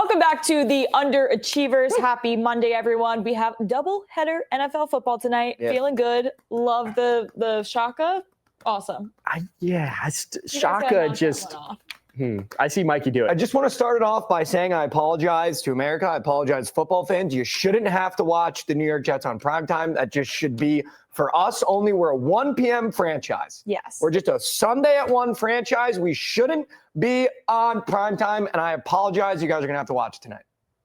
Welcome back to the Underachievers. Happy Monday, everyone. We have double-header NFL football tonight. Yep. Feeling good. Love the Shaka. Awesome. Shaka just... I see Mikey do it. I just want to start it off by saying I apologize to America. I apologize to football fans. You shouldn't have to watch the New York Jets on primetime. That just should be for us only. We're a 1 p.m. franchise. Yes. We're just a Sunday at 1 franchise. We shouldn't be on primetime, and I apologize. You guys are going to have to watch it tonight.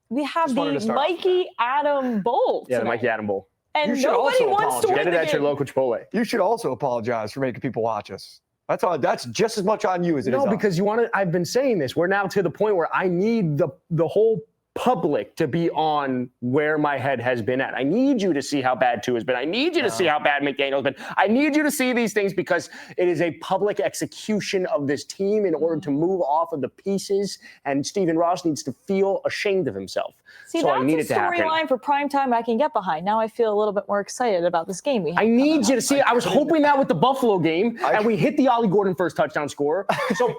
We have the Mikey Adam Bowl Yeah, tonight. the Mikey Adam Bowl. And nobody wants to win Get it the at your game. local Chipotle. You should also apologize for making people watch us. That's all. That's just as much on you as it is on. No, because you want to. I've been saying this. We're now to the point where I need the whole public to be on where my head has been at. I need you to see how bad 2 has been. I need you to see how bad McDaniel's been. I need you to see these things because it is a public execution of this team in order to move off of the pieces. And Stephen Ross needs to feel ashamed of himself. See, so I need that's it a to happen. storyline for primetime I can get behind. Now I feel a little bit more excited about this game. I need you to see it. I was hoping that with the Buffalo game, and we hit the Ollie Gordon first touchdown score. So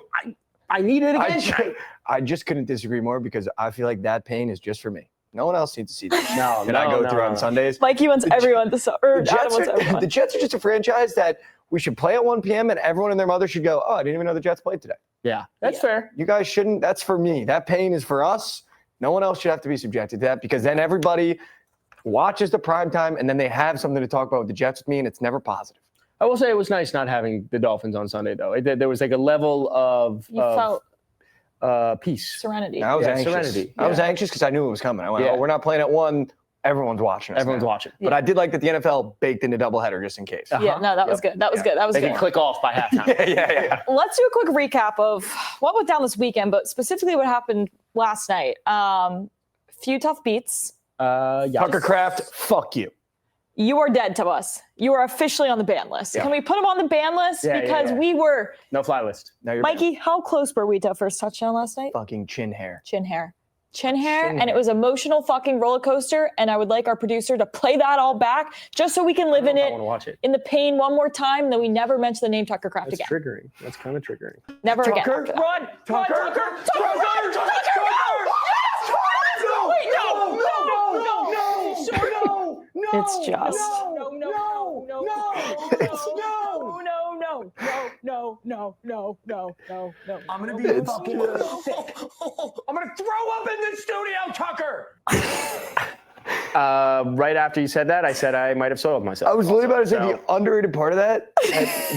I needed it again. I just couldn't disagree more because I feel like that pain is just for me. No one else needs to see that. No, I go through on Sundays. Mikey wants everyone to suffer. The Jets are just a franchise that we should play at 1 p.m. and everyone and their mother should go, oh, I didn't even know the Jets played today. Yeah, that's fair. You guys shouldn't. That's for me. That pain is for us. No one else should have to be subjected to that because then everybody watches the primetime and then they have something to talk about with the Jets with me and it's never positive. I will say it was nice not having the Dolphins on Sunday, though. There was like a level of peace. Serenity. I was anxious. Serenity. I was anxious because I knew it was coming. I went, Yeah. oh, we're not playing at 1. Everyone's watching us. Everyone's now. watching. But I did like that the NFL baked into doubleheader just in case. Yeah, no, that was good. That was good. That was They good. can click off by halftime. Yeah. Let's do a quick recap of what went down this weekend, but specifically what happened last night. Few tough beats. Yeah. Tucker Kraft, fuck you. You are dead to us. You are officially on the ban list. Yeah. Can we put him on the ban list? Yeah, because yeah. we were. No fly list. Now you're Mikey, how close were we to a first touchdown last night? fucking chin hair. Chin hair, and it was emotional fucking roller coaster. And I would like our producer to play that all back just so we can live in I it, want to watch it. in the pain one more time. Then we never mention the name Tucker Kraft That's again. triggering. That's kind of triggering. Never again. Tucker, after that. run! Tucker! It's just. No. I'm gonna be fucking sick. I'm gonna throw up in the studio, Tucker. Right after you said that, I said I might have soiled myself. I was literally about to say So- the underrated part of that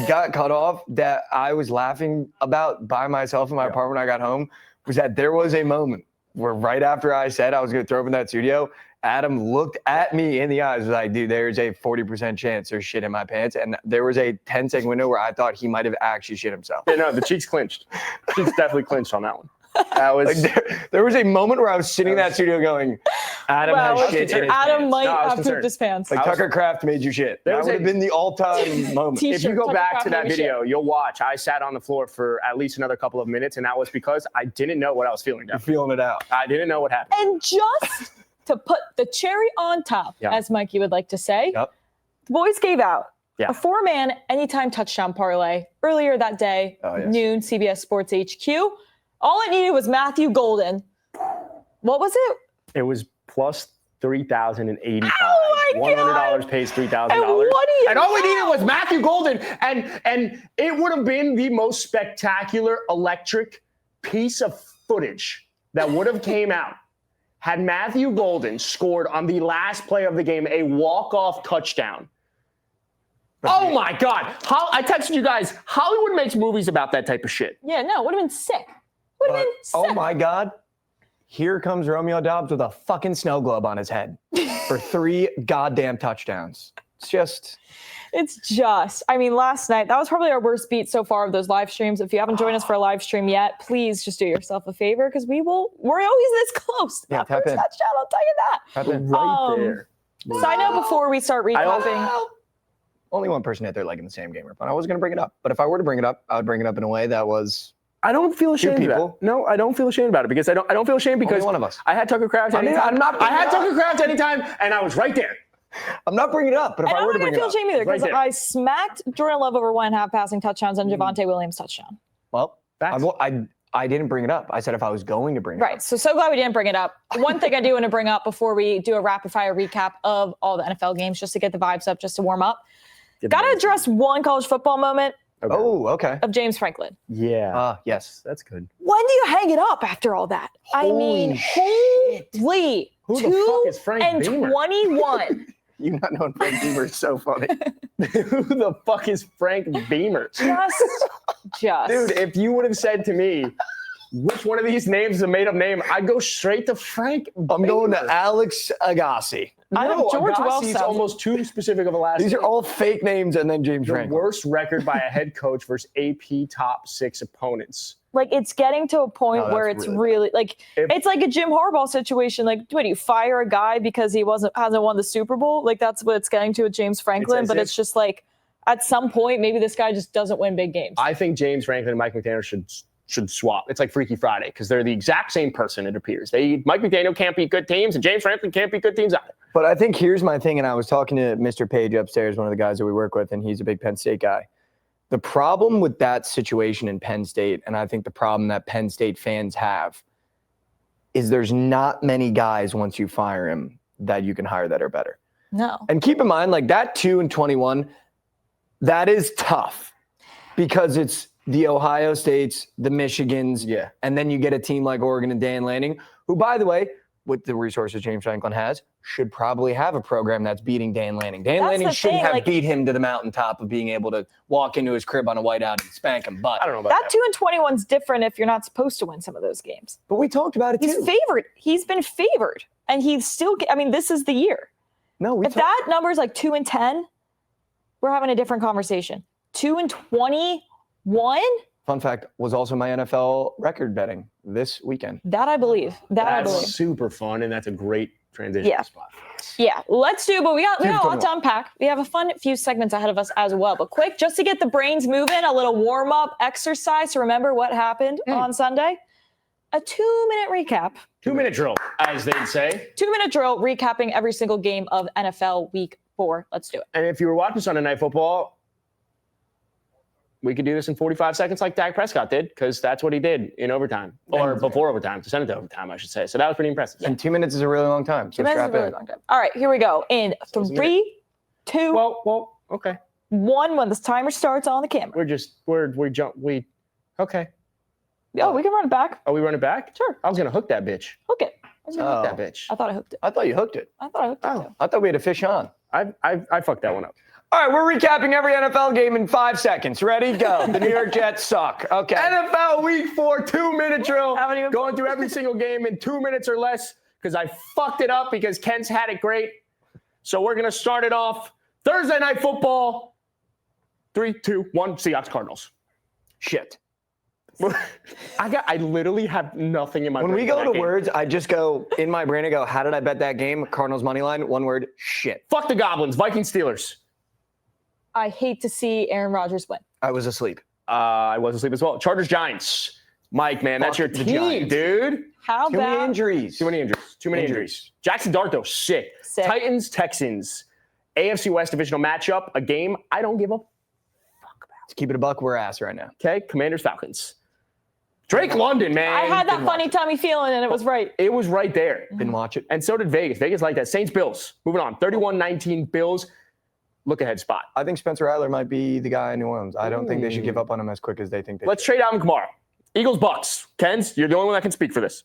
got cut off that I was laughing about by myself in my apartment when I got home was that there was a moment where right after I said I was going to throw up in that studio, Adam looked at me in the eyes was like, dude, there's a 40% chance there's shit in my pants. And there was a 10-second window where I thought he might have actually shit himself. Yeah, no, the cheeks clinched. Cheeks definitely clinched on that one. That was There was a moment where I was sitting in that studio going, Adam has shit in his Adam pants. might No, I was have concerned. pooped his pants. Like Tucker Kraft made you shit. There That was would have a- been the all-time moment. T-shirt. If you go Tucker back Kraft to that made me video, you'll watch. I sat on the floor for at least another couple of minutes, and that was because I didn't know what I was feeling down. You're feeling it out. I didn't know what happened. And just to put the cherry on top, as Mikey would like to say, Yep. the boys gave out Yeah. a 4-man anytime touchdown parlay earlier that day, noon, CBS Sports HQ. All it needed was Matthew Golden. What was it? It was plus 3,085. Oh my $100 God. pays $3,000. And what do you And all we know? needed was Matthew Golden. And it would have been the most spectacular, electric piece of footage that would have came out had Matthew Golden scored on the last play of the game a walk-off touchdown. Oh my God. I texted you guys, Hollywood makes movies about that type of shit. Yeah, no, would have been sick. Would have been sick. Oh my God. Here comes Romeo Dobbs with a fucking snow globe on his head for 3 goddamn touchdowns. It's just. I mean, last night, that was probably our worst beat so far of those live streams. If you haven't joined us for a live stream yet, please just do yourself a favor because we're always this close. Yeah, That tap first in. touchdown, I'll tell you that. Tap in. Right there. Side note before we start recapping. Only one person out there liking the same game. I was going to bring it up. But if I were to bring it up, I would bring it up in a way that was. I don't feel ashamed people. about it. No, I don't feel ashamed about it because I don't feel ashamed because Only one of us. I had Tucker Kraft anytime. I had Tucker Kraft anytime, and I was right there. I'm not bringing it up, but if And I I'm were not to going bring to it feel up. shame either because Right there. I smacked Jordan Love over 1.5 passing touchdowns and Javonte Williams touchdown. Well, Facts. I didn't bring it up. I said if I was going to bring it up. Right. So glad we didn't bring it up. One thing I do want to bring up before we do a rapid fire recap of all the NFL games, just to get the vibes up, just to warm up. Got to address one college football moment. Okay. Oh, okay. Of James Franklin. Yeah. Yes. That's good. When do you hang it up after all that? Holy holy. Who the fuck is Frank Beamer? 21. You not knowing Frank Beamer is so funny. Who the fuck is Frank Beamer? Just. Dude, if you would have said to me, which one of these names is a made-up name, I'd go straight to Frank Beamer. I'm going to Alex Agassi. I know George Agassi's Wells. almost too specific of a last These name. are all fake names and then James The Franklin. worst record by a head coach versus AP top 6 opponents. Like, it's getting to a point Oh, where that's it's really like it's like a Jim Harbaugh situation. Like, what do you fire a guy because he hasn't won the Super Bowl? Like, that's what it's getting to with James Franklin. But it's just like, at some point, maybe this guy just doesn't win big games. I think James Franklin and Mike McDaniel should swap. It's like Freaky Friday because they're the exact same person, it appears. Mike McDaniel can't beat good teams, and James Franklin can't beat good teams either. But I think here's my thing, and I was talking to Mr. Page upstairs, one of the guys that we work with, and he's a big Penn State guy. The problem with that situation in Penn State, and I think the problem that Penn State fans have, is there's not many guys once you fire him that you can hire that are better. No. And keep in mind, like that 2-21, that is tough because it's the Ohio States, the Michigans, and then you get a team like Oregon and Dan Lanning, who, by the way, with the resources James Franklin has, should probably have a program that's beating Dan Lanning. Dan Lanning shouldn't have beat him to the mountaintop of being able to walk into his crib on a whiteout and spank him. But I don't know about that. 2-21's different if you're not supposed to win some of those games. But we talked about it too. He's favored. He's been favored. And he's still, I mean, this is the year. No, if that number is like 2-10, we're having a different conversation. 2-21? Fun fact, was also my NFL record betting this weekend. That I believe. That's super fun, and that's a great transition spot. Yeah, let's do, but we got a lot to unpack. We have a fun few segments ahead of us as well. But quick, just to get the brains moving, a little warm-up exercise to remember what happened on Sunday. A 2-minute recap. 2-minute drill, as they'd say. 2-minute drill, recapping every single game of NFL Week 4. Let's do it. And if you were watching Sunday Night Football, we could do this in 45 seconds like Dak Prescott did, because that's what he did in overtime, or before overtime, to send it to overtime, I should say. So that was pretty impressive. And 2 minutes is a really long time. So 2 minutes is a really long time. All right, here we go. In 3, 2, well, okay. 1, when the timer starts on the camera. Okay. Oh, we can run it back. Oh, we run it back? Sure. I was going to hook that bitch. Hook it. I was going to hook that bitch. I thought I hooked it. I thought you hooked it. I thought I hooked it too. I thought we had a fish on. I fucked that one up. All right, we're recapping every NFL game in 5 seconds. Ready? Go. The New York Jets suck. Okay. NFL Week 4 2-minute drill. Haven't even Going through every single game in 2 minutes or less because I fucked it up because Ken's had it great. So we're going to start it off. Thursday Night Football. 3, 2, 1. Seahawks Cardinals. Shit. I literally have nothing in my brain. When we go to words, I just go, in my brain, I go, how did I bet that game? Cardinals money line, one word, shit. Fuck the Goblins. Vikings Steelers. I hate to see Aaron Rodgers win. I was asleep. I was asleep as well. Chargers Giants. Mike, man, that's your team, dude. How Too bad? many injuries. Too many injuries. Jackson Dart, though, sick. Titans, Texans. AFC West divisional matchup. A game I don't give a fuck about. To keep it a buck, we're ass right now. Okay, Commanders, Falcons. Drake London, man. I had that funny tummy feeling, and it was right. It was right there. Didn't watch it. And so did Vegas. Vegas like that. Saints, Bills. Moving on. 31-19 Bills. Look ahead spot. I think Spencer Rattler might be the guy in New Orleans. I don't think they should give up on him as quick as they think they Let's should. trade Alvin Kamara. Eagles, Bucks. Kens, you're the only one that can speak for this.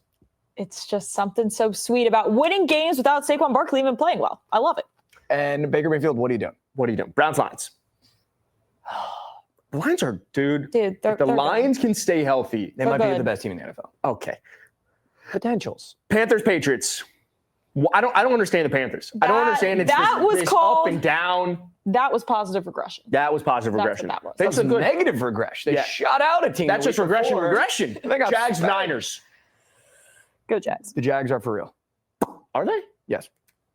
It's just something so sweet about winning games without Saquon Barkley even playing well. I love it. And Baker Mayfield, what are you doing? What are you doing? Browns, Lions. The Lions are, dude. Dude, if the Lions can stay healthy, They might be the best team in the NFL. Okay. Potentials. Panthers, Patriots. I don't understand the Panthers. I don't understand it's this up and down. That was positive regression. That was positive regression. That was. That's a negative regression. They shot out a team. That's just regression. They got Jags, Niners. Go Jags. The Jags are for real. Are they? Yes.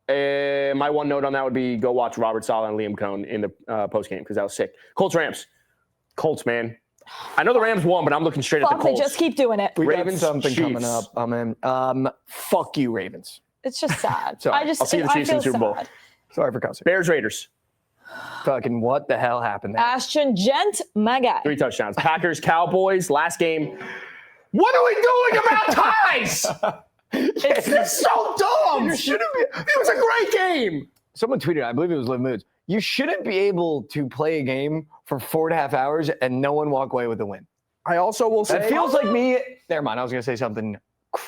My one note on that would be go watch Robert Saleh and Liam Cohn in the postgame because that was sick. Colts, Rams. Colts, man. I know the Rams won, but I'm looking straight at the Colts. They just keep doing it. We Ravens, got something Chiefs. coming up. I'm in. Fuck you, Ravens. It's just sad. Sorry. I'll see the Chiefs in the Super Bowl. Sorry for cussing. Bears, Raiders. Fucking what the hell happened there? Ashton Gent, my guy. 3 touchdowns. Packers, Cowboys. Last game. What are we doing about ties? It's just so dumb. You shouldn't be. It was a great game. Someone tweeted, I believe it was Liv Moods. You shouldn't be able to play a game for 4.5 hours and no one walk away with a win. I also will say, It feels like me. Never mind. I was going to say something.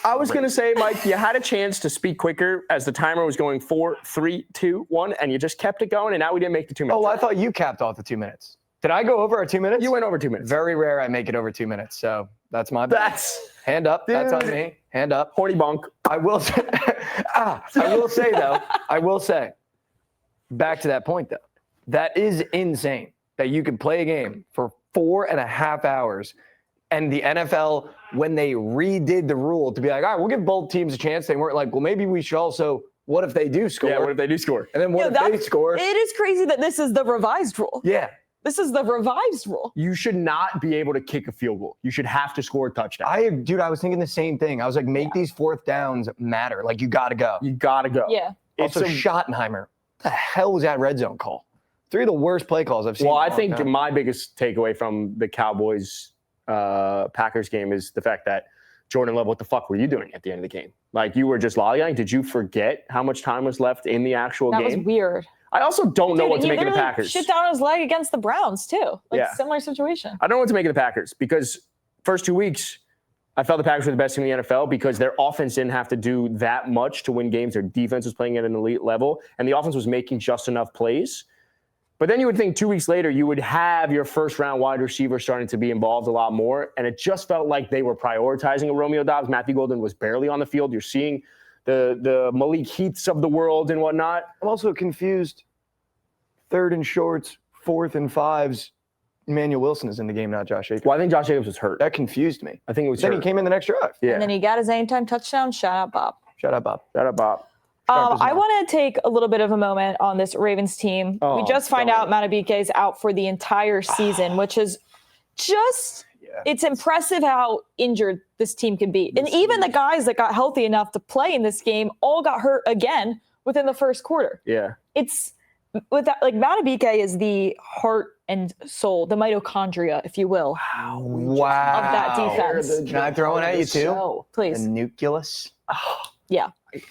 I was going to say, Mike, you had a chance to speak quicker as the timer was going 4, 3, 2, 1, and you just kept it going, and now we didn't make the 2 minutes. Oh, I thought you capped off the 2 minutes. Did I go over our 2 minutes? You went over 2 minutes. Very rare I make it over 2 minutes, so that's my bad. That's Hand up. That's on Dude. me. Hand up. horny bunk. I will say, I will say, back to that point, though. That is insane that you can play a game for 4.5 hours and the NFL, when they redid the rule to be like, all right, we'll give both teams a chance. They weren't like, well, maybe we should also, what if they do score? Yeah, what if they do score? And then what if they score? It is crazy that this is the revised rule. Yeah. This is the revised rule. You should not be able to kick a field goal. You should have to score a touchdown. I was thinking the same thing. I was like, make these fourth downs matter. Like, you got to go. You got to go. Yeah. Also, Schottenheimer. What the hell was that red zone call? 3 of the worst play calls I've seen. Well, in a I long think time. my biggest takeaway from the Cowboys Packers game is the fact that Jordan Love, what the fuck were you doing at the end of the game? Like, you were just lollygagging. Did you forget how much time was left in the actual That game? was weird. I also don't know what to he make of the literally Packers. shit down his leg against the Browns too. Like Yeah. similar situation. I don't know what to make of the Packers because first 2 weeks, I felt the Packers were the best team in the NFL because their offense didn't have to do that much to win games. Their defense was playing at an elite level, and the offense was making just enough plays. But then you would think 2 weeks later, you would have your first-round wide receiver starting to be involved a lot more, and it just felt like they were prioritizing a Romeo Dobbs. Matthew Golden was barely on the field. You're seeing the Malik Heaths of the world and whatnot. I'm also confused. 3rd and shorts, 4th and 5s. Emmanuel Wilson is in the game, not Josh Jacobs. Well, I think Josh Jacobs was hurt. That confused me. I think it was Then hurt. he came in the next drive. Yeah. And then he got his anytime touchdown. Shout out, Bob. Shut up, Bob. Shut up, Bob. I want to take a little bit of a moment on this Ravens team. Oh, we just find don't. out Madubuike is out for the entire season, which is just, it's impressive how injured this team can be. And even the guys that got healthy enough to play in this game all got hurt again within the first quarter. Yeah. It's with that, like Madubuike is the heart and soul, the mitochondria, if you will, Wow. of that defense. Can I throw one at you too? Please. The nucleus. Yeah.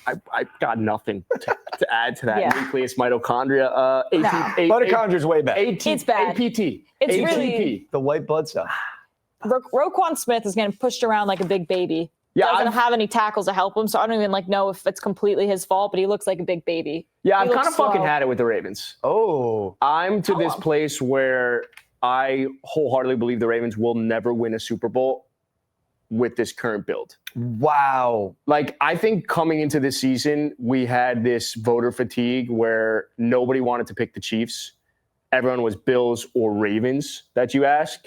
I got nothing to add to that. Yeah. Nucleus mitochondria. Mitochondria's way back. It's bad. APT. It's ATP. really- The white blood cell. Roquan Smith is getting pushed around like a big baby. Yeah, Doesn't I've- have any tackles to help him, so I don't even know if it's completely his fault, but he looks like a big baby. Yeah, He I've looks kind of fucking slow. had it with the Ravens. Oh. I'm to this place where I wholeheartedly believe the Ravens will never win a Super Bowl with this current build. Wow. Like, I think coming into this season, we had this voter fatigue where nobody wanted to pick the Chiefs. Everyone was Bills or Ravens that you ask.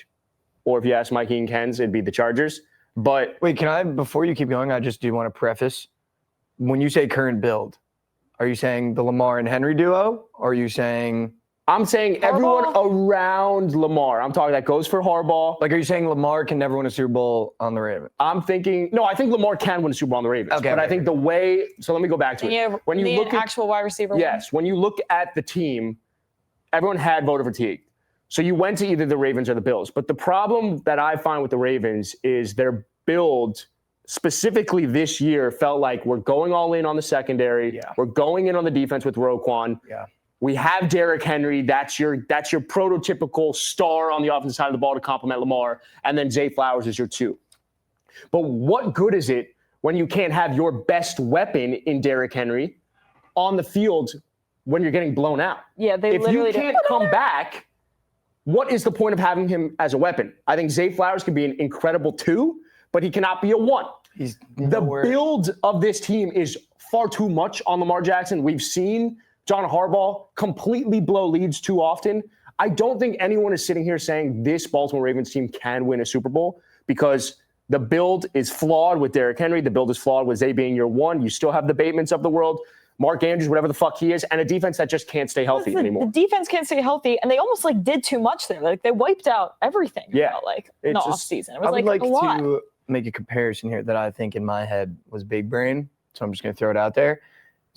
Or if you ask Mikey and Ken's, it'd be the Chargers. But Wait, can I, before you keep going, I just do want to preface. When you say current build, are you saying the Lamar and Henry duo? Or are you saying, I'm saying everyone around Lamar. I'm talking that goes for Harbaugh. like, are you saying Lamar can never win a Super Bowl on the Ravens? I'm thinking, no, I think Lamar can win a Super Bowl on the Ravens. Okay, but I okay. think the way, so let me go back to And it. you When you need look an at, actual wide receiver. yes, when you look at the team, everyone had voter fatigue. So you went to either the Ravens or the Bills. But the problem that I find with the Ravens is their build, specifically this year, felt like we're going all in on the secondary. Yeah. We're going in on the defense with Roquan. Yeah. We have Derrick Henry. That's your prototypical star on the offensive side of the ball to complement Lamar. And then Zay Flowers is your 2. But what good is it when you can't have your best weapon in Derrick Henry on the field when you're getting blown out? Yeah, they If literally you can't come back, what is the point of having him as a weapon? I think Zay Flowers can be an incredible 2, but he cannot be a 1. He's The nowhere. build of this team is far too much on Lamar Jackson. We've seen John Harbaugh completely blow leads too often. I don't think anyone is sitting here saying this Baltimore Ravens team can win a Super Bowl because the build is flawed with Derrick Henry. The build is flawed with Zay being your 1. You still have the Batemans of the world, Mark Andrews, whatever the fuck he is, and a defense that just can't stay healthy anymore. The defense can't stay healthy, and they almost did too much there. Like they wiped out everything. Yeah. it felt like It's in the just- off season. It I was would like a lot. to make a comparison here that I think in my head was big brain. So I'm just going to throw it out there.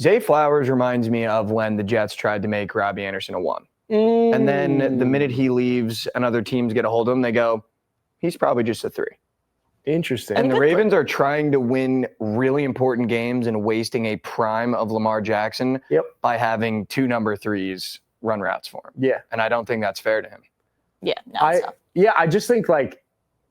Zay Flowers reminds me of when the Jets tried to make Robbie Anderson a 1. And then the minute he leaves and other teams get a hold of him, they go, he's probably just a 3. Interesting. And the Ravens are trying to win really important games and wasting a prime of Lamar Jackson by having 2 number 3s run routes for him. Yeah. And I don't think that's fair to him. Yeah. No, it's not. I just think like,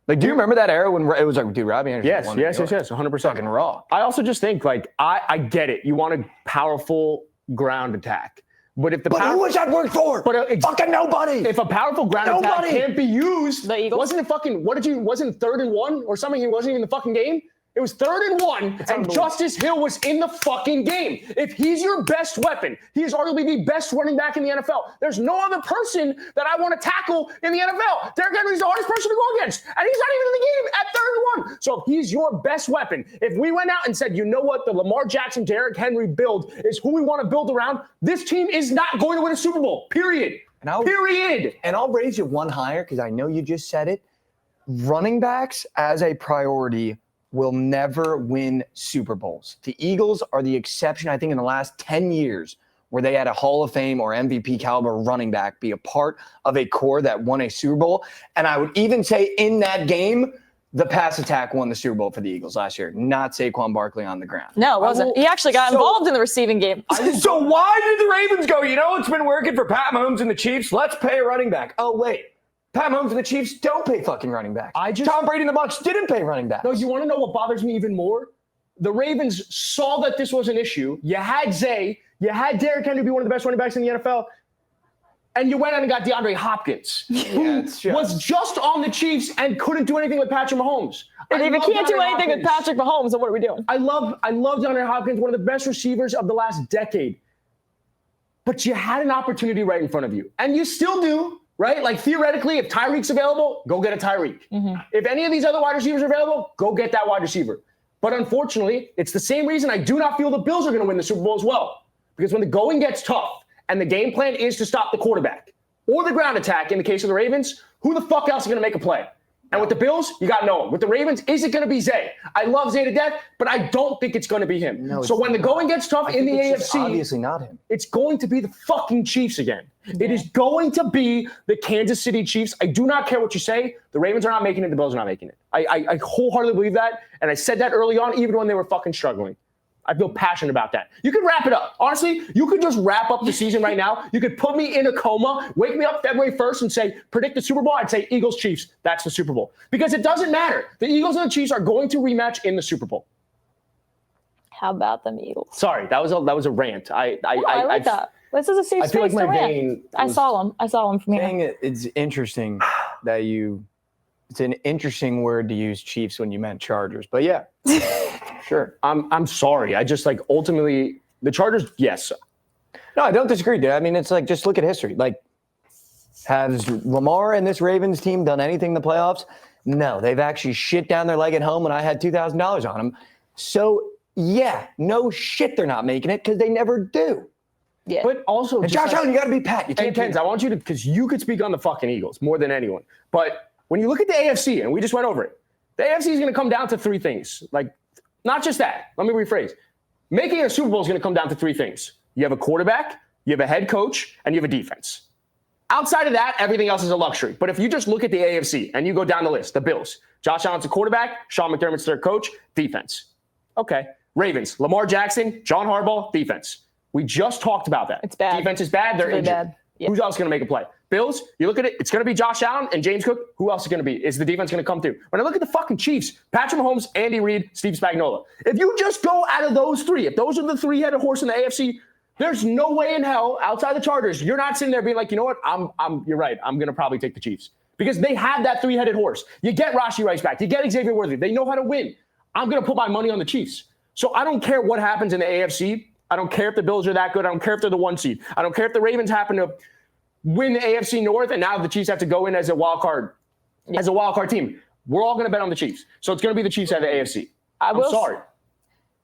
do you remember that era when it was like, dude, Robbie Anderson yes, won 100%. fucking raw. I also just think like, I get it. You want a powerful ground attack. But if who was that work for? Fucking nobody. If a powerful ground attack can't be used, the Eagles? wasn't it 3rd and 1 or something? He wasn't even in the fucking game. It was 3rd and 1, and Justice Hill was in the fucking game. If he's your best weapon, he is arguably the best running back in the NFL. There's no other person that I want to tackle in the NFL. Derrick Henry's the hardest person to go against, and he's not even in the game at 3rd and 1. So if he's your best weapon, if we went out and said, you know what, the Lamar Jackson, Derrick Henry build is who we want to build around, this team is not going to win a Super Bowl, period. Period. And I'll raise you one higher because I know you just said it. Running backs as a priority will never win Super Bowls. The Eagles are the exception, I think, in the last 10 years where they had a Hall of Fame or MVP caliber running back be a part of a core that won a Super Bowl. And I would even say in that game, the pass attack won the Super Bowl for the Eagles last year, not Saquon Barkley on the ground. No, it wasn't. He actually got involved in the receiving game. So why did the Ravens go, it's been working for Pat Mahomes and the Chiefs, let's pay a running back. Oh, wait. Pat Mahomes and the Chiefs don't pay fucking running backs. Tom Brady and the Bucs didn't pay running backs. No, you want to know what bothers me even more? The Ravens saw that this was an issue. You had Zay. You had Derrick Henry be one of the best running backs in the NFL. And you went out and got DeAndre Hopkins, who was just on the Chiefs and couldn't do anything with Patrick Mahomes. And if you can't do anything with Patrick Mahomes, then what are we doing? I love DeAndre Hopkins, one of the best receivers of the last decade. But you had an opportunity right in front of you. And you still do. Right? Like theoretically, if Tyreek's available, go get a Tyreek. Mm-hmm. If any of these other wide receivers are available, go get that wide receiver. But unfortunately, it's the same reason I do not feel the Bills are going to win the Super Bowl as well. Because when the going gets tough and the game plan is to stop the quarterback or the ground attack in the case of the Ravens, who the fuck else is going to make a play? And with the Bills, you got no one. With the Ravens, is it going to be Zay? I love Zay to death, but I don't think it's going to be him. No, so when the going gets tough in the AFC, obviously not him. It's going to be the fucking Chiefs again. Yeah. It is going to be the Kansas City Chiefs. I do not care what you say. The Ravens are not making it. The Bills are not making it. I wholeheartedly believe that. And I said that early on, even when they were fucking struggling. I feel passionate about that. You could wrap it up. Honestly, you could just wrap up the season right now. You could put me in a coma, wake me up February 1st and say, predict the Super Bowl. I'd say Eagles, Chiefs. That's the Super Bowl. Because it doesn't matter. The Eagles and the Chiefs are going to rematch in the Super Bowl. How about them Eagles? Sorry, that was a rant. I like that. This is a safe space to rant. I saw him from here. It's interesting that it's an interesting word to use Chiefs when you meant Chargers. But yeah. Sure. I'm sorry. I just ultimately the Chargers, yes. No, I don't disagree, dude. I mean, it's just look at history. Has Lamar and this Ravens team done anything in the playoffs? No, they've actually shit down their leg at home when I had $2,000 on them. So yeah, no shit, they're not making it because they never do. Yeah. But also, and Josh Allen, you got to be Pat. You can't. Kenz, I want you to, because you could speak on the fucking Eagles more than anyone. But when you look at the AFC, and we just went over it, the AFC is going to come down to 3 things. Not just that. Let me rephrase. Making a Super Bowl is going to come down to 3 things. You have a quarterback, you have a head coach, and you have a defense. Outside of that, everything else is a luxury. But if you just look at the AFC and you go down the list, the Bills, Josh Allen's a quarterback, Sean McDermott's their coach, defense. Okay. Ravens, Lamar Jackson, John Harbaugh, defense. We just talked about that. It's bad. Defense is bad. They're injured. Bad. Yeah. Who's else going to make a play? Bills, you look at it, it's going to be Josh Allen and James Cook. Who else is going to be? Is the defense going to come through? When I look at the fucking Chiefs, Patrick Mahomes, Andy Reid, Steve Spagnuolo. If you just go out of those 3, if those are the 3-headed horse in the AFC, there's no way in hell outside the Chargers, you're not sitting there being like, you know what? You're right. I'm going to probably take the Chiefs because they have that 3-headed horse. You get Rashee Rice back. You get Xavier Worthy. They know how to win. I'm going to put my money on the Chiefs. So I don't care what happens in the AFC. I don't care if the Bills are that good. I don't care if they're the 1 seed. I don't care if the Ravens happen to win the AFC North and now the Chiefs have to go in as a wild card team. We're all going to bet on the Chiefs. So it's going to be the Chiefs out of the AFC. I'm sorry.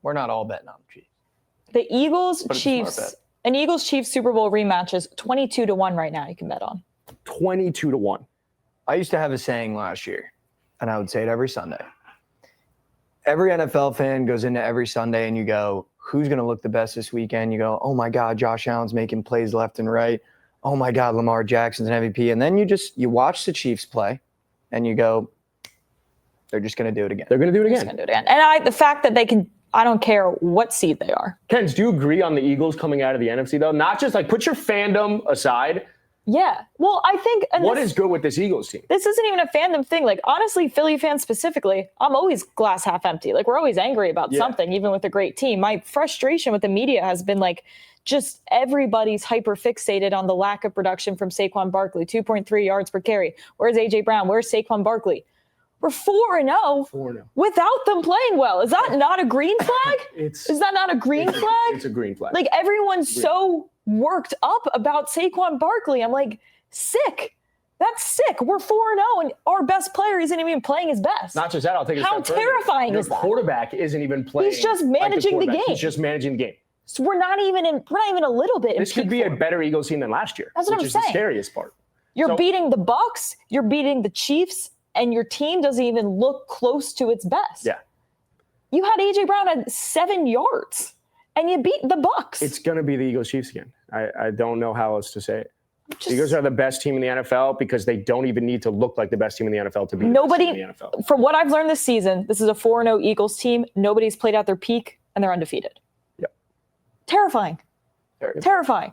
We're not all betting on the Chiefs. The Eagles-Chiefs, an Eagles-Chiefs Super Bowl rematch is 22-1 right now you can bet on. 22-1. I used to have a saying last year, and I would say it every Sunday. Every NFL fan goes into every Sunday and you go, who's going to look the best this weekend? You go, oh my God, Josh Allen's making plays left and right. Oh my God, Lamar Jackson's an MVP. And then you watch the Chiefs play and you go, They're just going to do it again. They're going to do it Just again. gonna do it again. And the fact that they can, I don't care what seed they are. Kens, do you agree on the Eagles coming out of the NFC, though? Not just like put your fandom aside. Yeah. Well, I think What is good with this Eagles team? this isn't even a fandom thing. Like, honestly, Philly fans specifically, I'm always glass half empty. Like, we're always angry about something, even with a great team. My frustration with the media has been like, just everybody's hyper fixated on the lack of production from Saquon Barkley, 2.3 yards per carry. Where's A.J. Brown? Where's Saquon Barkley? We're 4-0 without them playing well. Is that not a green flag? Is that not a green flag? It's a green flag. Like, everyone's so worked up about Saquon Barkley. I'm like, sick. That's sick. We're 4-0 and our best player isn't even playing his best. Not just that, I'll take it. How terrifying Your is that? quarterback isn't even playing. He's just managing the quarterback. game. He's just managing the game. So we're not even a little bit. This could be a better Eagles team than last year. That's what which I'm is saying. the scariest part. You're beating the Bucs, you're beating the Chiefs, and your team doesn't even look close to its best. Yeah. You had A.J. Brown at 7 yards, and you beat the Bucs. It's going to be the Eagles Chiefs again. I don't know how else to say it. The Eagles are the best team in the NFL because they don't even need to look like the best team in the NFL to be the best team in the NFL. From what I've learned this season, this is a 4-0 Eagles team. Nobody's played at their peak, and they're undefeated. Yep. Terrifying. Terrifying.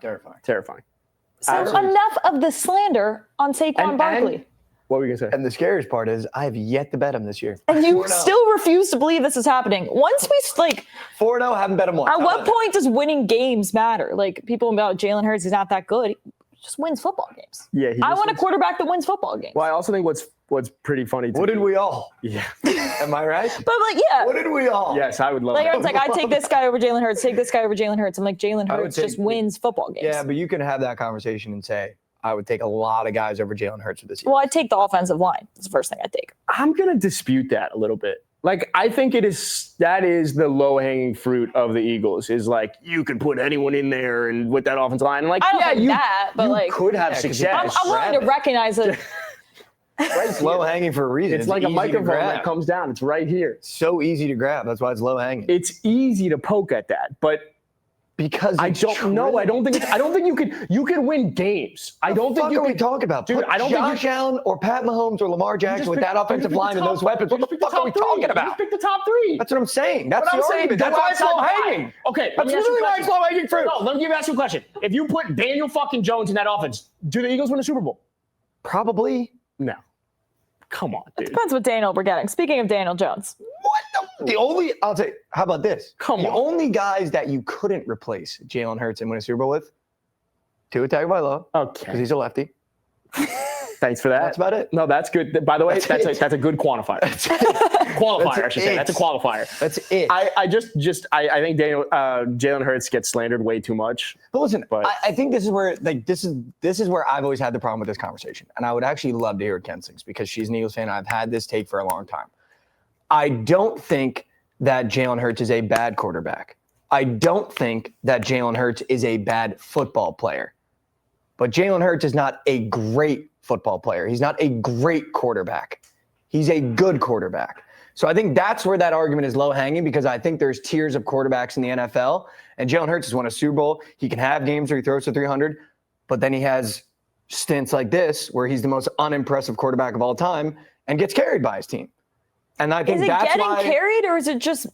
So enough of the slander on Saquon Barkley. What were you going to say? And the scariest part is I have yet to bet him this year. And you still refuse to believe this is happening. Once we, 4-0, haven't bet him once. At what point does winning games matter? Like, people about Jalen Hurts, he's not that good. He just wins football games. Yeah, I want a quarterback that wins football games. Well, I also think what's pretty funny too. What did we all? Yeah. Am I right? But yeah. What did we all? Yes, I would love Like, that. it's like, I take this guy over Jalen Hurts, take this guy over Jalen Hurts. I'm like, Jalen I would Hurts take- just wins football games. Yeah, but you can have that conversation and say, I would take a lot of guys over Jalen Hurts for this year. Well, I'd take the offensive line. That's the first thing I'd take. I'm going to dispute that a little bit. Like, I think that is the low-hanging fruit of the Eagles is like, you can put anyone in there and with that offensive line. And like, I don't think that, but you could have success. I'm willing to recognize that. It's low hanging for a reason. It's like a easy to microphone grab. that comes down. It's right here. So easy to grab. That's why it's low hanging. It's easy to poke at that, but Because I it's don't true. know. I don't think you could win games. I don't think you can can talk about. Dude, Put I don't think Josh Allen or Pat Mahomes or Lamar Jackson with that offensive line and those weapons. What the fuck are we talking about? Just pick the top three. That's what I'm saying. That's But the I'm saying argument. That's why it's low hanging. Okay, That's literally why it's low hanging fruit. No, let me ask you a question. If you put Daniel fucking Jones in that offense, do the Eagles win a Super Bowl? Probably. No. Come on, dude. Depends what Daniel we're getting. Speaking of Daniel Jones. The only, I'll say, how about this? Come the on. only guys that you couldn't replace Jalen Hurts and win a Super Bowl with, Tua Tagovailoa, because Okay. he's a lefty. Thanks for that. That's about it. No, that's good. By the way, that's a good quantifier. Qualifier, I should say. it. That's a qualifier. That's it. I think Jalen Hurts gets slandered way too much. But listen, But- I think this is where this is where I've always had the problem with this conversation, and I would actually love to hear what Ken thinks because she's an Eagles fan. I've had this take for a long time. I don't think that Jalen Hurts is a bad quarterback. I don't think that Jalen Hurts is a bad football player. But Jalen Hurts is not a great football player. He's not a great quarterback. He's a good quarterback. So I think that's where that argument is low hanging because I think there's tiers of quarterbacks in the NFL. And Jalen Hurts has won a Super Bowl. He can have games where he throws for 300, but then he has stints like this where he's the most unimpressive quarterback of all time and gets carried by his team. And I think Is it that's getting why carried or is it just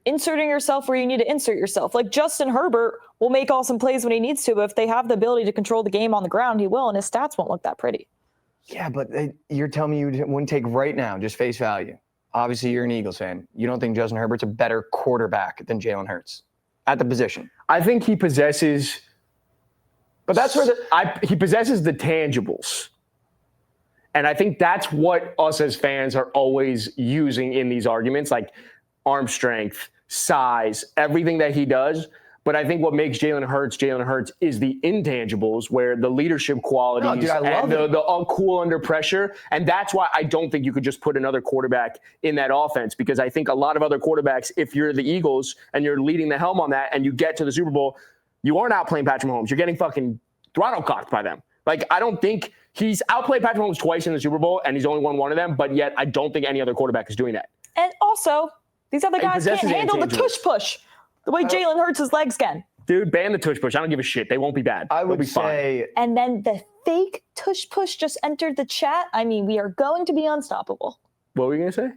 inserting yourself where you need to insert yourself? Like Justin Herbert will make awesome plays when he needs to, but if they have the ability to control the game on the ground, he will, and his stats won't look that pretty. Yeah, but you're telling me you wouldn't take right now, just face value. Obviously, you're an Eagles fan. You don't think Justin Herbert's a better quarterback than Jalen Hurts at the position. I think he possesses, But that's where he possesses the tangibles. And I think that's what us as fans are always using in these arguments, like arm strength, size, everything that he does. But I think what makes Jalen Hurts is the intangibles where the leadership qualities and the cool under pressure. And that's why I don't think you could just put another quarterback in that offense, because I think a lot of other quarterbacks, if you're the Eagles and you're leading the helm on that and you get to the Super Bowl, you aren't outplaying Patrick Mahomes. You're getting fucking throttle cocked by them. Like, I don't think he's outplayed Patrick Mahomes twice in the Super Bowl and he's only won one of them, but yet I don't think any other quarterback is doing that. And also, these other guys can't possesses handle the intangibles. tush push the way Jalen Hurts' legs can. Dude, ban the tush push. I don't give a shit. They won't be bad. I They'll would be fine. say And then the fake tush push just entered the chat. I mean, we are going to be unstoppable. What were you going to say?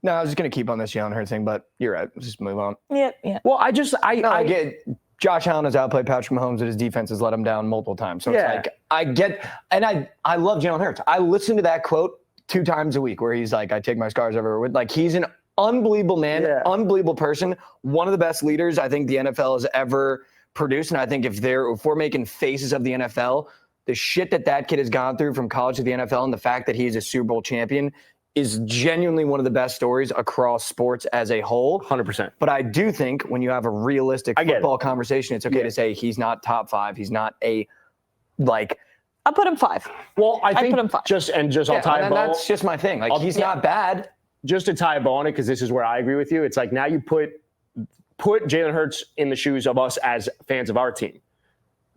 No, I was just going to keep on this Jalen Hurts thing, but you're right. Let's just move on. Yeah. Well, I get Josh Allen has outplayed Patrick Mahomes, and his defense has let him down multiple times. So it's like, I get, and I love Jalen Hurts. I listen to that quote 2 times a week where he's like, I take my scars everywhere with. Like, he's an unbelievable man, unbelievable person, one of the best leaders I think the NFL has ever produced. And I think if we're making faces of the NFL, the shit that kid has gone through from college to the NFL and the fact that he's a Super Bowl champion is genuinely one of the best stories across sports as a whole. 100%. But I do think when you have a realistic football conversation, it's okay to say he's not top 5. He's not I'll put him 5. Well, I think put him 5. I'll tie a bow. That's just my thing. Like, he's not bad. Just to tie a bow on it, because this is where I agree with you. It's like now you put Jalen Hurts in the shoes of us as fans of our team,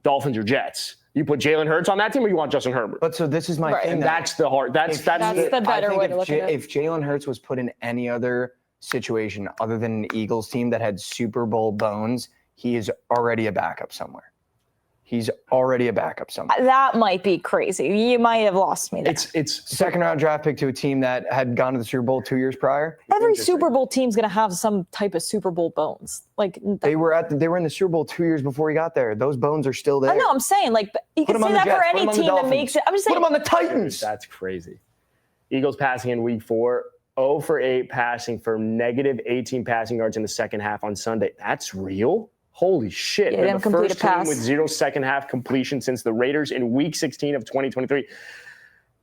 Dolphins or Jets. You put Jalen Hurts on that team, or you want Justin Herbert? But so this is my thing. That's the hard. That's the better way to look at it. If Jalen Hurts was put in any other situation other than an Eagles team that had Super Bowl bones, he is already a backup somewhere. He's already a backup somewhere. That might be crazy. You might have lost me there. It's second round draft pick to a team that had gone to the Super Bowl 2 years prior. Every Super Bowl team's going to have some type of Super Bowl bones. Like they were in the Super Bowl 2 years before he got there. Those bones are still there. I know. I'm saying, like, you can say that for any team that makes it. I'm just saying. Put him on the Titans. That's crazy. Eagles passing in week 4, 0 for 8 passing for negative 18 passing yards in the second half on Sunday. That's real. Holy shit. Yeah, They're the first team pass with 0 second half completion since the Raiders in week 16 of 2023.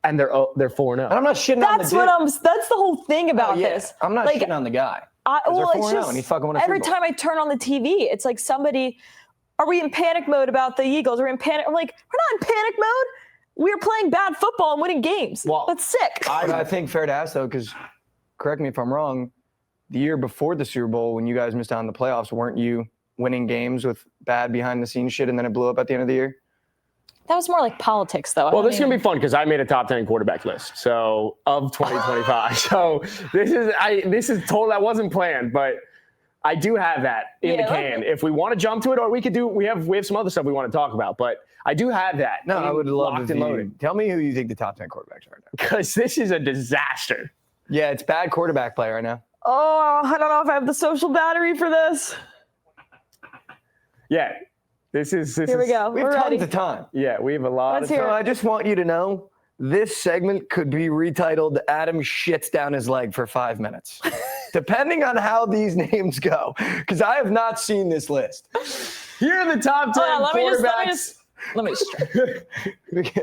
And they're 4-0. And I'm not shitting on the dude. That's the whole thing about this. I'm not shitting on the guy. It's just, and he's fucking every time I turn on the TV, it's like are we in panic mode about the Eagles? Are we in panic? I'm like, we're not in panic mode. We're playing bad football and winning games. Well, that's sick. I think fair to ask, though, because correct me if I'm wrong, the year before the Super Bowl, when you guys missed out on the playoffs, weren't you winning games with bad behind-the-scenes shit, and then it blew up at the end of the year? That was more like politics, though. Well, this is going to be fun because I made a top 10 quarterback list of 2025. So this is total. That wasn't planned, but I do have that in the can. If we want to jump to it, or we have some other stuff we want to talk about, but I do have that. No, I would love to loaded. Tell me who you think the top 10 quarterbacks are right now. Because this is a disaster. Yeah, it's bad quarterback play right now. Oh, I don't know if I have the social battery for this. Yeah, this is. Here we go. We have tons of time. Yeah, we have a lot of time. So I just want you to know this segment could be retitled "Adam shits down his leg for 5 minutes," depending on how these names go. Because I have not seen this list. Here are the top 10 quarterbacks. Let me just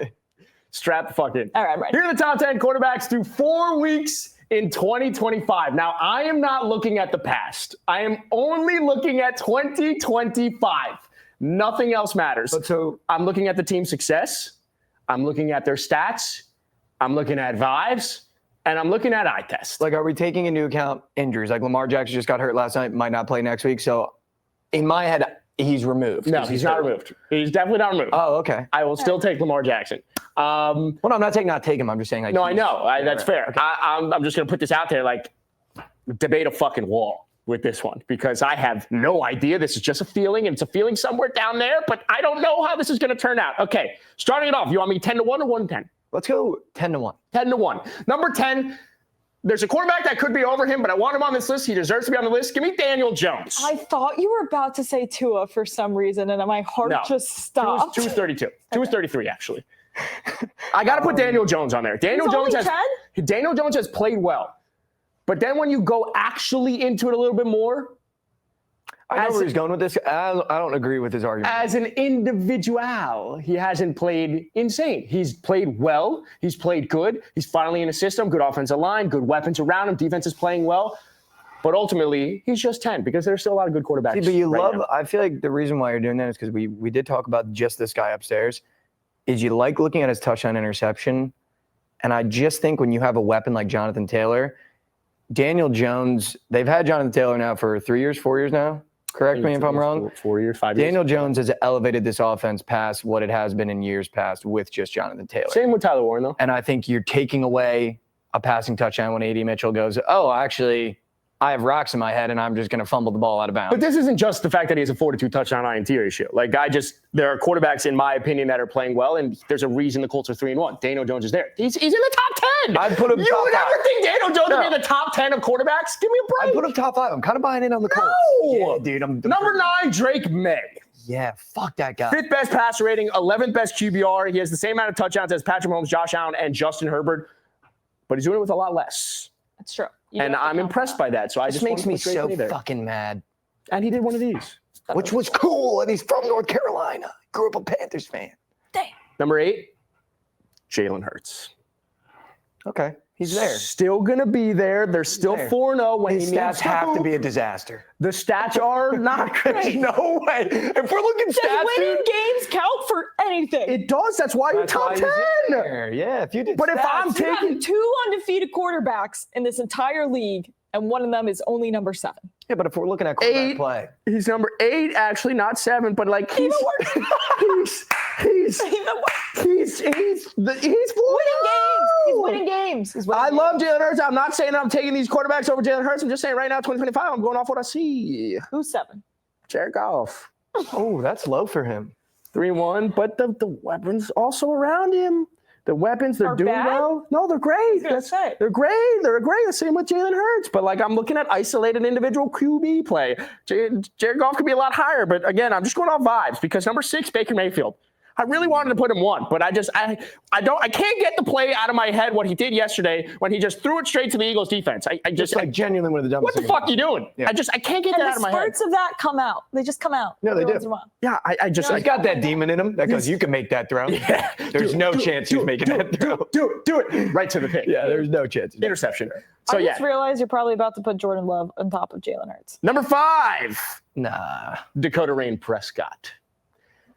strap the fuck in. All right, I'm ready. Here are the top 10 quarterbacks through 4 weeks in 2025. Now, I am not looking at the past. I am only looking at 2025. Nothing else matters. So I'm looking at the team's success. I'm looking at their stats. I'm looking at vibes. And I'm looking at eye test. Like, are we taking into account injuries? Like, Lamar Jackson just got hurt last night, might not play next week. So in my head, he's removed. No, he's not removed. He's definitely not removed. Oh, okay. I will still take Lamar Jackson. Well, no, I'm not saying not take him. I'm just saying, like, no, I know. That's fair. Okay. I'm just going to put this out there, like, debate a fucking wall with this one because I have no idea. This is just a feeling, and it's a feeling somewhere down there, but I don't know how this is going to turn out. Okay, starting it off, you want me 10-1 or 1-10? Let's go 10-1. 10-1. Number 10, there's a quarterback that could be over him, but I want him on this list. He deserves to be on the list. Give me Daniel Jones. I thought you were about to say Tua for some reason, and my heart just stopped. Tua was 32. Tua was 33, actually. I got to put Daniel Jones on there. Daniel Jones has played well. But then when you go actually into it a little bit more. I know where he's going with this. I don't agree with his argument. As an individual, he hasn't played insane. He's played well. He's played good. He's finally in a system, good offensive line, good weapons around him. Defense is playing well. But ultimately, he's just 10 because there's still a lot of good quarterbacks. See, but I feel like the reason why you're doing that is because we did talk about just this guy upstairs. Is you like looking at his touchdown interception. And I just think when you have a weapon like Jonathan Taylor, Daniel Jones, they've had Jonathan Taylor now for 3 years, 4 years now. Correct me if I'm wrong. 4 years, 5 years. Daniel Jones has elevated this offense past what it has been in years past with just Jonathan Taylor. Same with Tyler Warren, though. And I think you're taking away a passing touchdown when A.D. Mitchell goes, oh, actually, I have rocks in my head and I'm just going to fumble the ball out of bounds. But this isn't just the fact that he has a 4-2 touchdown INT ratio. Like, there are quarterbacks, in my opinion, that are playing well, and there's a reason the Colts are 3-1. Daniel Jones is there. He's in the top 10. I'd put him You top would five. ever think Daniel Jones would be in the top 10 of quarterbacks? Give me a break. I put him top 5. I'm kind of buying in on the Colts. No. Yeah, dude. Number 9, Drake May. Yeah, fuck that guy. 5th best passer rating, 11th best QBR. He has the same amount of touchdowns as Patrick Mahomes, Josh Allen, and Justin Herbert, but he's doing it with a lot less. That's true. And I'm impressed by that. So I This just makes me want to put so Drake May there. fucking mad. And he did one of these. Which was cool, and he's from North Carolina. Grew up a Panthers fan. Number 8, Jalen Hurts. Okay, he's there. Still going to be there. They're still there. 4-0 when His he stats needs have to be a disaster. The stats are not There's great. no way. If we're looking Does stats, winning dude, games count for anything? It does. That's why you're that's top why 10. he's in there. Yeah, if you did But if stats, I'm You have taking 2 undefeated quarterbacks in this entire league, and one of them is only number 7. yeah, but if we're looking at quarterback 8, play, he's number 8, actually, not 7, but like he's Even worse. he's Even worse. he's Winning games. He's winning games. He's winning I games. love Jalen Hurts. I'm not saying I'm taking these quarterbacks over Jalen Hurts. I'm just saying right now, 2025, I'm going off what I see. Who's 7? Jared Goff, oh, that's low for him. 3-1, but the weapons also around him. The weapons, they're Are doing bad? well. No, they're great. gonna say. They're great. They're great. The same with Jalen Hurts. But like I'm looking at isolated individual QB play. Jared Goff could be a lot higher. But again, I'm just going off vibes because number 6, Baker Mayfield. I really wanted to put him 1, but I can't get the play out of my head what he did yesterday when he just threw it straight to the Eagles defense. I just Just like genuinely one of the dumbest what the things. fuck are you doing? Yeah. I can't get And that out the of my head. spurts of that come out. They just come out. No, they every do. once in a while. Yeah, I just He's got that demon in him that goes, you can make that throw. Yeah. There's no chance he's making that throw. do it right to the pick. Yeah, there's no chance. Interception. So I yeah, just realized you're probably about to put Jordan Love on top of Jalen Hurts. number 5, Nah. Dakota Rain Prescott.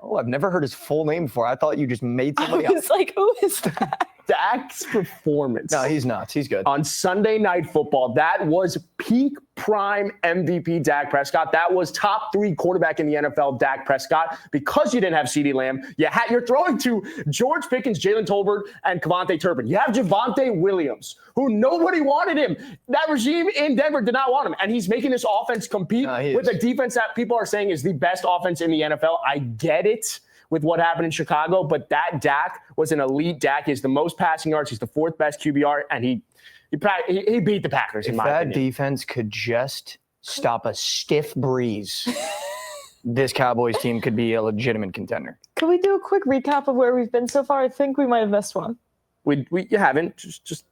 Oh, I've never heard his full name before. I thought you just made I somebody up. was like, who is that? Dak's performance No, he's nuts. He's good. on Sunday Night Football, that was peak prime MVP Dak Prescott. That was top 3 quarterback in the NFL, Dak Prescott. Because you didn't have CeeDee Lamb, you're throwing to George Pickens, Jalen Tolbert, and Kevontae Turpin. You have Javonte Williams, who nobody wanted him. That regime in Denver did not want him. And he's making this offense compete with a defense that people are saying is the best offense in the NFL. I get it with what happened in Chicago, but that Dak was an elite Dak. He's the most passing yards. He's the 4th best QBR, and he beat the Packers, in If my that opinion. defense could just stop a stiff breeze, this Cowboys team could be a legitimate contender. Can we do a quick recap of where we've been so far? I think we might have missed one. You haven't. Just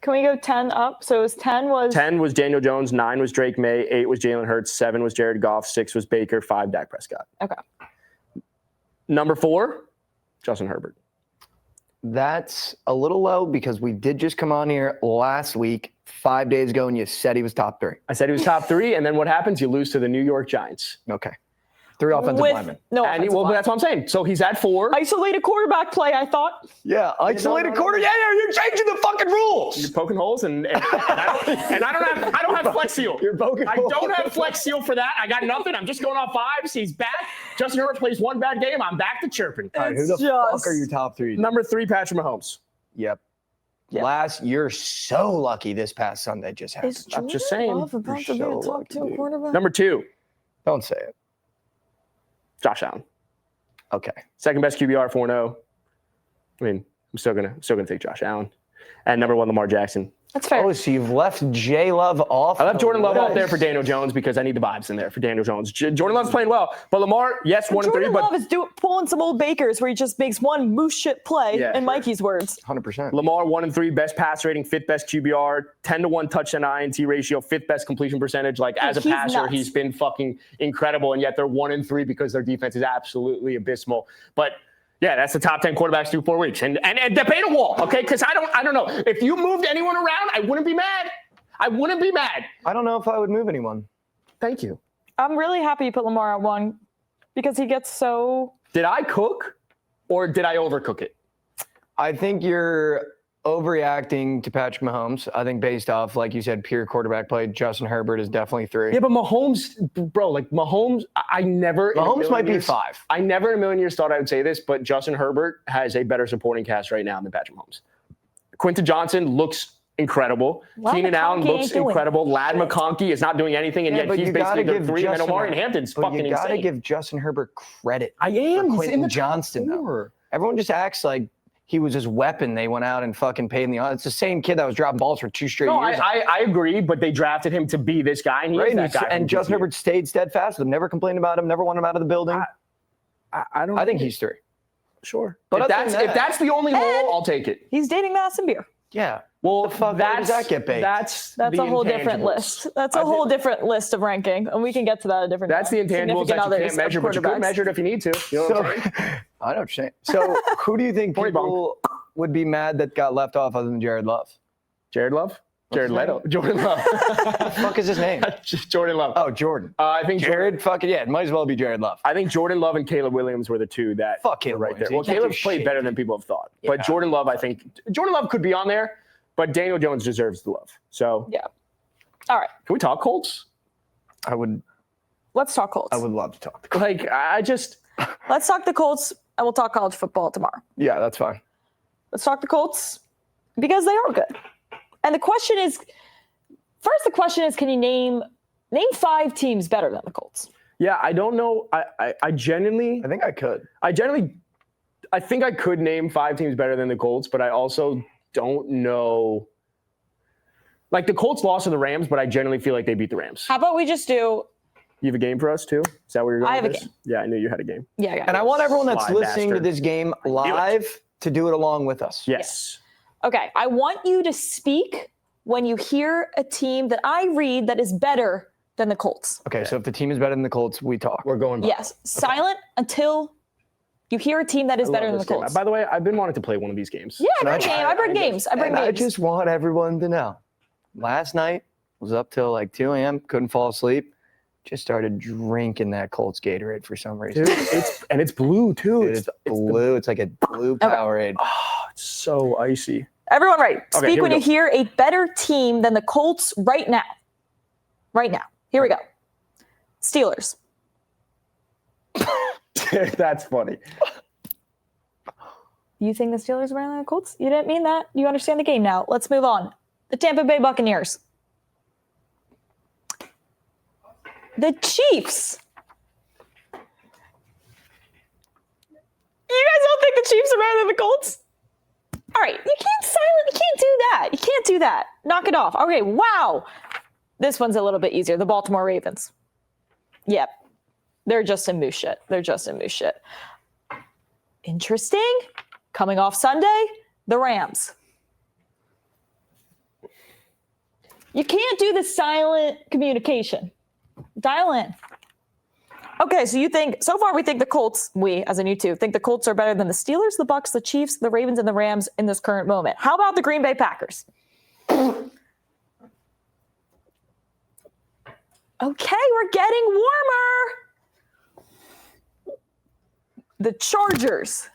Can we go 10 up? So it was 10 was 10 was Daniel Jones, 9 was Drake May, 8 was Jalen Hurts, 7 was Jared Goff, 6 was Baker, 5 Dak Prescott. Okay. Number 4, Justin Herbert. That's a little low because we did just come on here last week, 5 days ago, and you said he was top 3. I said he was top 3, and then what happens? You lose to the New York Giants. Okay. 3 offensive linemen. No, And offensive line. that's what I'm saying. So he's at 4. Isolated quarterback play, I thought. Yeah, isolated quarter. Yeah, you're changing the fucking rules. You're poking holes, and I don't have Flex Seal. You're poking I holes. don't have Flex Seal for that. I got nothing. I'm just going off vibes. He's back. Justin Herbert plays 1 bad game. I'm back to chirping. All right, who It's the just- fuck are your top 3? Number 3, Patrick Mahomes. Yep. Yeah. You're so lucky this past Sunday just happened. Is I'm just Jordan saying, Love about to you're be a so top lucky, 2 dude. quarterback? Number 2, Don't say it. Josh Allen. Okay. 2nd best QBR, 4-0. I mean, I'm still gonna take Josh Allen. And number 1, Lamar Jackson. That's fair. Oh, so you've left J Love off. I left Jordan Love off list. there for Daniel Jones because I need the vibes in there for Daniel Jones. Jordan Love's playing well, but Lamar, yes, 1 and 3, Jordan but Love is pulling some old Bakers where he just makes one moose shit play, Yeah, in sure. Mikey's words. 100%. Lamar 1 and 3, best pass rating, 5th best QBR, 10-1 touchdown INT ratio, 5th best completion percentage. Like as a He's passer, nuts. he's been fucking incredible, and yet they're 1 and 3 because their defense is absolutely abysmal. But yeah, that's the top 10 quarterbacks through 4 weeks, and debate a wall, okay? Because I don't know if you moved anyone around, I wouldn't be mad. I wouldn't be mad. I don't know if I would move anyone. Thank you. I'm really happy you put Lamar at 1 because he gets so. Did I cook, or did I overcook it? I think you're overreacting to Patrick Mahomes. I think based off, like you said, pure quarterback play, Justin Herbert is definitely 3. Yeah, but Mahomes, bro, like Mahomes, I never. in a Mahomes million might be years- 5. I never in a million years thought I would say this, but Justin Herbert has a better supporting cast right now than Patrick Mahomes. Quentin Johnson looks incredible. Lad Keenan Allen McConkey looks ain't doing incredible. Lad McConkey is not doing anything, and Yeah, yet but he's you gotta basically give 3, and Justin Omari and Herbert- Hampton's But fucking you gotta insane. give Justin Herbert credit. I am. For He's in the Quentin Johnston, though. 4. Everyone just acts like he was his weapon. They went out and fucking paid in the. It's the same kid that was dropping balls for 2 straight No, years. I agree, but they drafted him to be this guy, and he Right, is that guy. and from Justin GCU. Herbert stayed steadfast with him. Never complained about him. Never wanted him out of the building. I don't. I think he's 3. sure. But If other that's than that- if that's the only role, I'll take it. He's dating Madison Beer. Yeah. Well, The fuck, why does that get baked? That's That's the a whole different intangibles. list. That's I a whole think- different list of ranking, and we can get to that a different That's the time. intangibles that you Significant can't others of measure, but you could quarterbacks. measure it if you need to. You know what I'm saying? I know what you're saying. So who do you think Point people would be mad that got left off other than Jared Love? Jared Love? Jared his Leto? Jordan Love. What the fuck is his name? Jordan Love. Oh, Jordan. I think Jared, fucking yeah, it might as well be Jared Love. I think Jordan Love and Caleb Williams were the 2 that Fuck Caleb were right Williams. there. Well, He can't Caleb's do played shit. better than people have thought. Yeah. But Jordan Love, I think Jordan Love could be on there, but Daniel Jones deserves the love. So Yeah. All right. can we talk Colts? I would Let's talk Colts. love to talk. Like, I just Let's talk the Colts, and we'll talk college football tomorrow. Yeah, that's fine. Let's talk the Colts because they are good. And the question is, can you name 5 teams better than the Colts? yeah, I don't know. I genuinely I think I could. I think I could name 5 teams better than the Colts, but I also don't know. Like, the Colts lost to the Rams, but I genuinely feel like they beat the Rams. How about we just do? You have a game for us too? Is that where you're going? I have with a this? game. Yeah, I knew you had a game. Yeah, yeah. And I want everyone that's Sly listening to bastard. this game live to do it along with us. Yes. Okay, I want you to speak when you hear a team that I read that is better than the Colts. Okay, so if the team is better than the Colts, we talk. We're going by. Yes, silent until you hear a team that is I better love than the this game. Colts. By the way, I've been wanting to play one of these games. Yeah, I bring I games. I bring And I games. just want everyone to know. Last night was up till like 2 a.m. Couldn't fall asleep. Just started drinking that Colts Gatorade for some reason. Dude, it's blue too. Dude, it's blue. It's like a blue Powerade. It's so icy. Everyone, right? Okay, Speak here when we you go. hear a better team than the Colts right now. Right now. Here we go. Steelers. That's funny. You think the Steelers are better than the Colts? You didn't mean that. You understand the game now. Let's move on. The Tampa Bay Buccaneers. The Chiefs. You guys don't think the Chiefs are better than the Colts? All right, you can't do that. You can't do that. Knock it off. Okay, wow. This one's a little bit easier. The Baltimore Ravens. Yep. They're just in moose shit. Interesting. Coming off Sunday, the Rams. You can't do the silent communication. Dial in. Okay, so you think, so far we think the Colts, we as in you two, think the Colts are better than the Steelers, the Bucs, the Chiefs, the Ravens, and the Rams in this current moment. How about the Green Bay Packers? Okay, we're getting warmer. The Chargers.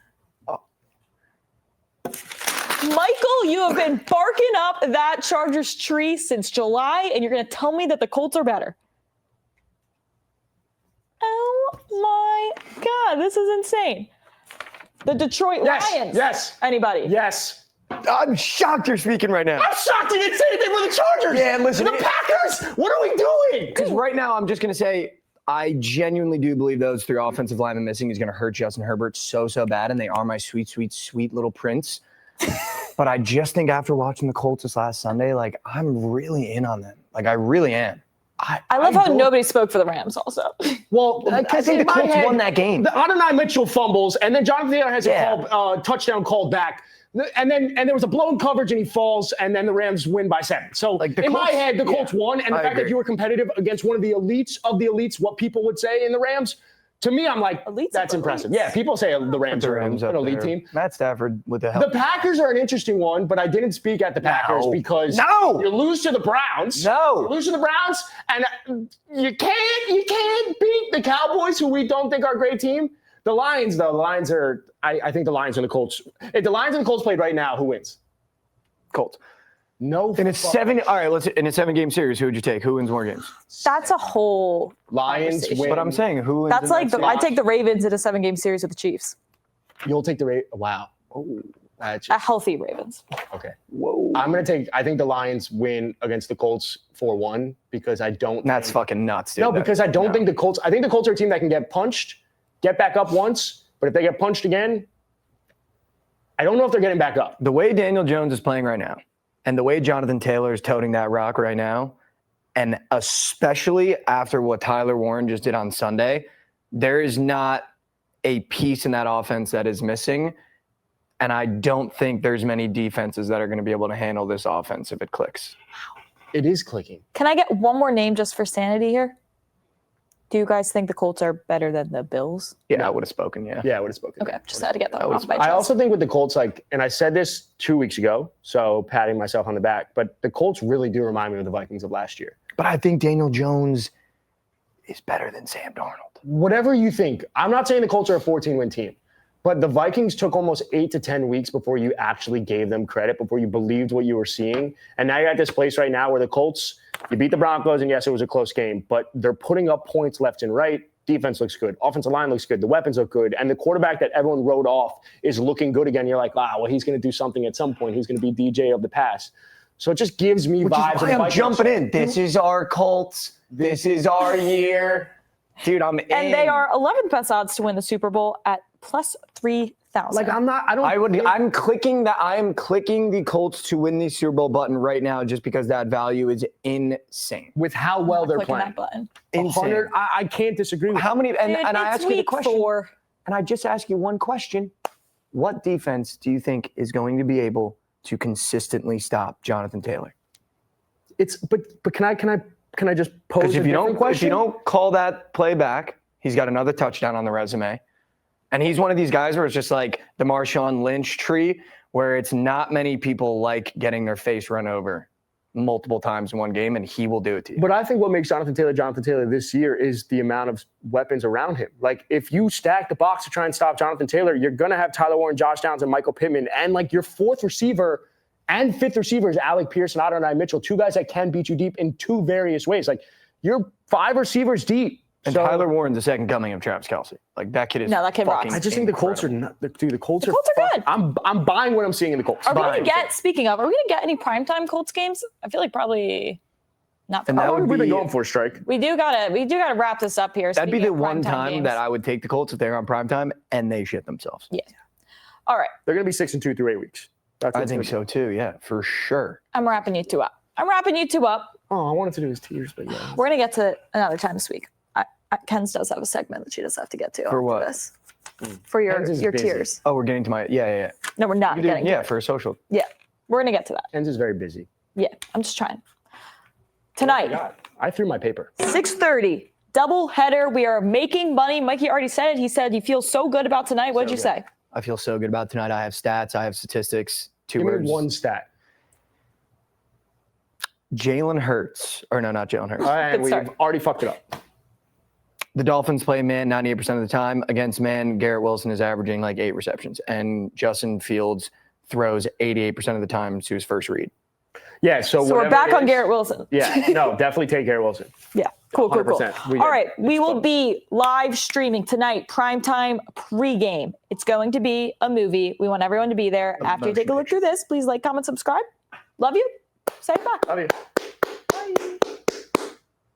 Michael, you have been barking up that Chargers tree since July, and you're going to tell me that the Colts are better. Oh my God, this is insane. The Detroit Lions. Yes. Anybody? Yes. I'm shocked you're speaking right now. I'm shocked you didn't say anything for the Chargers. Yeah, listen, The Packers. What are we doing? Because right now, I'm just going to say, I genuinely do believe those 3 offensive linemen missing is going to hurt Justin Herbert so bad, and they are my sweet, sweet, sweet little prince. But I just think after watching the Colts this last Sunday, like, I'm really in on them. Like, I really am. I love how nobody spoke for the Rams also. Well, I think the Colts won that game. The Adonai Mitchell fumbles, and then Jonathan Taylor has Yeah. a touchdown called back. And there was a blown coverage, and he falls, and then the Rams win by 7. So Like, the in my Colts- head, the yeah, Colts won, and the I fact that agree. you were competitive against one of the elites of the elites, what people would say in the Rams, to me, I'm like, Elites that's of impressive. elites. Yeah, people say the Rams are Rams an up elite there. team. Matt Stafford with the help. The Packers are an interesting one, but I didn't speak at the Packers because No. you lose to the Browns. No. You lose to the Browns, and you can't beat the Cowboys, who we don't think are a great team. The Lions, though, I think the Lions and the Colts. If the Lions and the Colts played right now, who wins? Colts. No. In a 7-game series, who would you take? Who wins more games? That's a whole Lions conversation. win. But I'm saying who wins. That's in like that I series? take the Ravens in a 7-game series with the Chiefs. You'll take the rate. Wow. Oh, A healthy Ravens. Okay. Whoa. I think the Lions win against the Colts 4-1 because I don't. That's fucking nuts, dude. No, because I don't think the Colts. I think the Colts are a team that can get punched, get back up once, but if they get punched again, I don't know if they're getting back up. The way Daniel Jones is playing right now, and the way Jonathan Taylor is toting that rock right now, and especially after what Tyler Warren just did on Sunday, there is not a piece in that offense that is missing. And I don't think there's many defenses that are going to be able to handle this offense if it clicks. It is clicking. Can I get one more name just for sanity here? Do you guys think the Colts are better than the Bills? Yeah, I would have spoken, yeah. Yeah, I would have spoken. Okay, just had to get that off my chest. I also think with the Colts, and I said this 2 weeks ago, so patting myself on the back, but the Colts really do remind me of the Vikings of last year. But I think Daniel Jones is better than Sam Darnold. Whatever you think. I'm not saying the Colts are a 14-win team, but the Vikings took almost 8 to 10 weeks before you actually gave them credit, before you believed what you were seeing. And now you're at this place right now where the Colts, you beat the Broncos, and yes, it was a close game, but they're putting up points left and right. Defense looks good. Offensive line looks good. The weapons look good. And the quarterback that everyone wrote off is looking good again. You're like, well, he's going to do something at some point. He's going to be DJ of the past. So it just gives me vibes. Which is why I'm jumping in. This is our Colts. This is our year. Dude, I'm in. And they are 11th best odds to win the Super Bowl at plus 3,000. I'm clicking the Colts to win the Super Bowl button right now just because that value is insane. With how well they're clicking playing. that button. Insane. I can't disagree with how many and Dude, I it's ask you the week question. 4. And I just ask you one question. What defense do you think is going to be able to consistently stop Jonathan Taylor? But can I just pose a different question? If you don't call that play back, he's got another touchdown on the resume. And he's one of these guys where it's just like the Marshawn Lynch tree, where it's not many people like getting their face run over multiple times in one game, and he will do it to you. But I think what makes Jonathan Taylor this year is the amount of weapons around him. Like, if you stack the box to try and stop Jonathan Taylor, you're going to have Tyler Warren, Josh Downs, and Michael Pittman. And, like, your fourth receiver and fifth receiver is Alec Pierce and Adonai Mitchell, two guys that can beat you deep in two various ways. Like, you're 5 receivers deep. And so, Tyler Warren's the second coming of Travis Kelce. Like, that kid is No, that kid fucking rocks. I just think the Colts are not. Dude, the Colts are good. I'm buying what I'm seeing in the Colts. Are we going to get, speaking of, are we going to get any primetime Colts games? I feel like probably not. And that How long would have we been be- going for, Strike? We do gotta wrap this up here. That'd be speaking the of one primetime time games. that I would take the Colts if they're on primetime and they shit themselves. Yeah. All right. They're going to be 6-2 through 8 weeks. That's I what it's think gonna so too. Yeah, for sure. I'm wrapping you two up. be. Oh, I wanted to do his tears, but yeah. We're going to get to another time this week. Ken's does have a segment that she does have to get to. For after what? This. For your Ken's is busy. tears. Oh, we're getting to my yeah. No, we're not getting to Yeah, it. for a social. Yeah. We're going to get to that. Ken's is very busy. Yeah. I'm just trying. Tonight, God, I threw my paper. 6:30, double header. We are making money. Mikey already said it. He said he feels so good about tonight. What did you say? I feel so good about tonight. I have stats. I have statistics. Two Give me words. one stat. Jalen Hurts. Or no, not Jalen Hurts. And Good start. we've already fucked it up. The Dolphins play man 98% of the time. Against man, Garrett Wilson is averaging like 8 receptions. And Justin Fields throws 88% of the time to his first read. Yeah, so So we're whatever back it on is- Garrett Wilson. Yeah, no, definitely take Garrett Wilson. Yeah. Cool. 100%. All right. We will be live streaming tonight, primetime pregame. It's going to be a movie. We want everyone to be there. After you take a look through this, please like, comment, subscribe. Love you. Say bye. Love you.